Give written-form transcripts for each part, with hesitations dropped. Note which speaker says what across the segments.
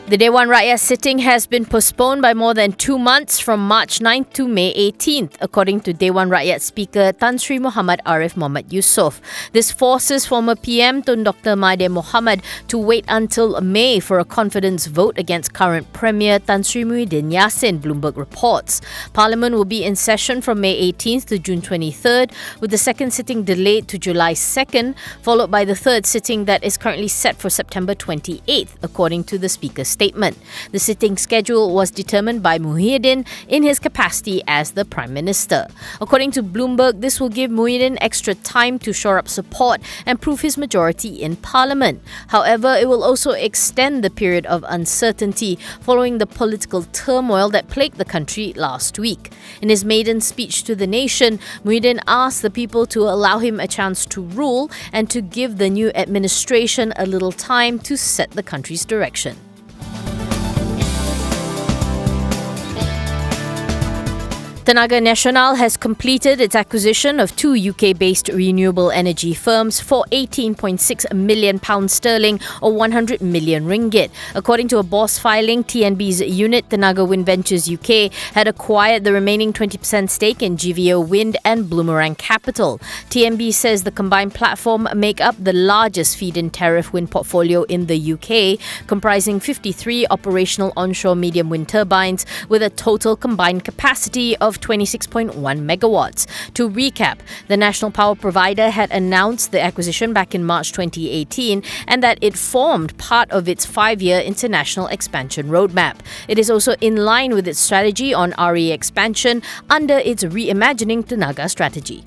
Speaker 1: The Dewan Rakyat sitting has been postponed by more than 2 months from March 9th to May 18th, according to Dewan Rakyat Speaker Tan Sri Muhammad Arif Mohamed Yusof. This forces former PM Tun Dr. Mahathir Mohamad to wait until May for a confidence vote against current Premier Tan Sri Muhyiddin Yassin, Bloomberg reports. Parliament will be in session from May 18th to June 23rd, with the second sitting delayed to July 2nd, followed by the third sitting that is currently set for September 28th, according to the Speaker's statement. The sitting schedule was determined by Muhyiddin in his capacity as the Prime Minister. According to Bloomberg, this will give Muhyiddin extra time to shore up support and prove his majority in Parliament. However, it will also extend the period of uncertainty following the political turmoil that plagued the country last week. In his maiden speech to the nation, Muhyiddin asked the people to allow him a chance to rule and to give the new administration a little time to set the country's direction. Tenaga Nasional has completed its acquisition of two UK-based renewable energy firms for £18.6 million or 100 million ringgit. According to a BOS filing, TNB's unit, Tenaga Wind Ventures UK, had acquired the remaining 20% stake in GVO Wind and Bloomerang Capital. TNB says the combined platform make up the largest feed-in tariff wind portfolio in the UK, comprising 53 operational onshore medium wind turbines with a total combined capacity of 26.1 megawatts. To recap, the national power provider had announced the acquisition back in March 2018 and that it formed part of its 5-year international expansion roadmap. It is also in line with its strategy on RE expansion under its Reimagining Tenaga strategy.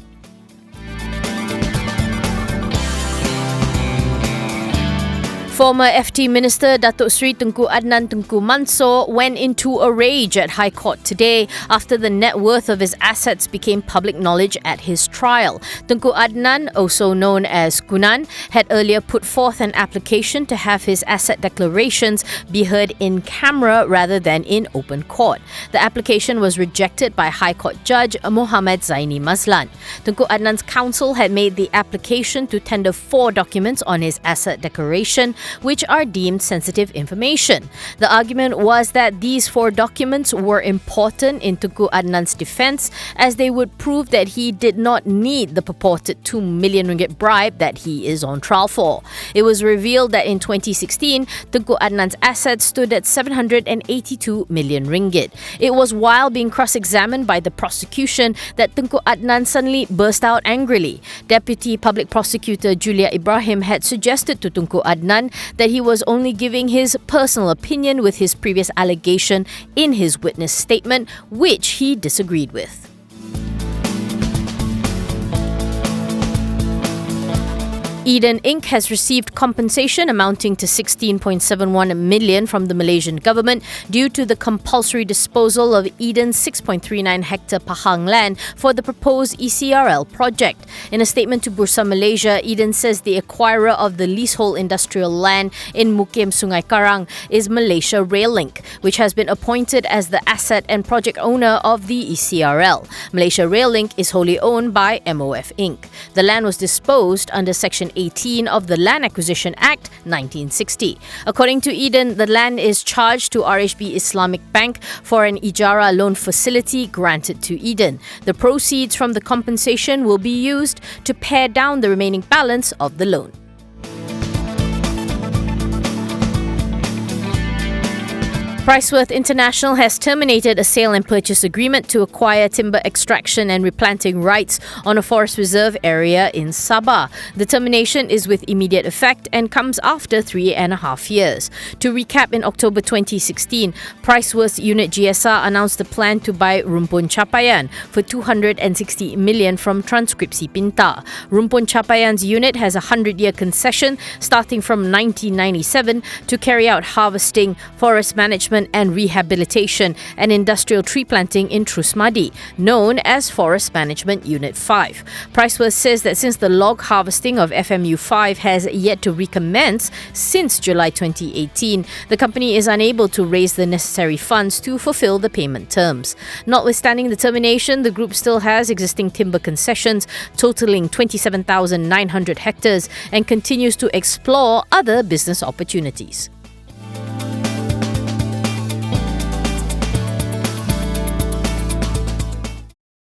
Speaker 1: Former FT Minister Datuk Sri Tunku Adnan Tuanku Jaafar went into a rage at High Court today after the net worth of his assets became public knowledge at his trial. Tunku Adnan, also known as Kunan, had earlier put forth an application to have his asset declarations be heard in camera rather than in open court. The application was rejected by High Court Judge Mohamed Zaini Mazlan. Tunku Adnan's counsel had made the application to tender 4 documents on his asset declaration, which are deemed sensitive information. The argument was that these 4 documents were important in Tunku Adnan's defense as they would prove that he did not need the purported 2 million ringgit bribe that he is on trial for. It was revealed that in 2016, Tunku Adnan's assets stood at 782 million ringgit. It was while being cross-examined by the prosecution that Tunku Adnan suddenly burst out angrily. Deputy Public Prosecutor Julia Ibrahim had suggested to Tunku Adnan that he was only giving his personal opinion with his previous allegation in his witness statement, which he disagreed with. Eden Inc. has received compensation amounting to 16.71 million from the Malaysian government due to the compulsory disposal of Eden's 6.39 hectare Pahang land for the proposed ECRL project. In a statement to Bursa Malaysia, Eden says the acquirer of the leasehold industrial land in Mukim Sungai Karang is Malaysia Rail Link, which has been appointed as the asset and project owner of the ECRL. Malaysia Rail Link is wholly owned by MOF Inc. The land was disposed under Section 18 of the Land Acquisition Act 1960. According to Eden, the land is charged to RHB Islamic Bank for an Ijara loan facility granted to Eden. The proceeds from the compensation will be used to pare down the remaining balance of the loan. Priceworth International has terminated a sale and purchase agreement to acquire timber extraction and replanting rights on a forest reserve area in Sabah. The termination is with immediate effect and comes after 3.5 years. To recap, in October 2016, Priceworth's unit GSR announced the plan to buy Rumpun Capaian for 260 million from Transkripsi Pintar. Rumpun Capaian's unit has a 100-year concession starting from 1997 to carry out harvesting, forest management and rehabilitation and industrial tree planting in Trusmadi, known as Forest Management Unit 5. Priceworth says that since the log harvesting of FMU 5 has yet to recommence since July 2018, the company is unable to raise the necessary funds to fulfill the payment terms. Notwithstanding the termination, the group still has existing timber concessions totaling 27,900 hectares and continues to explore other business opportunities.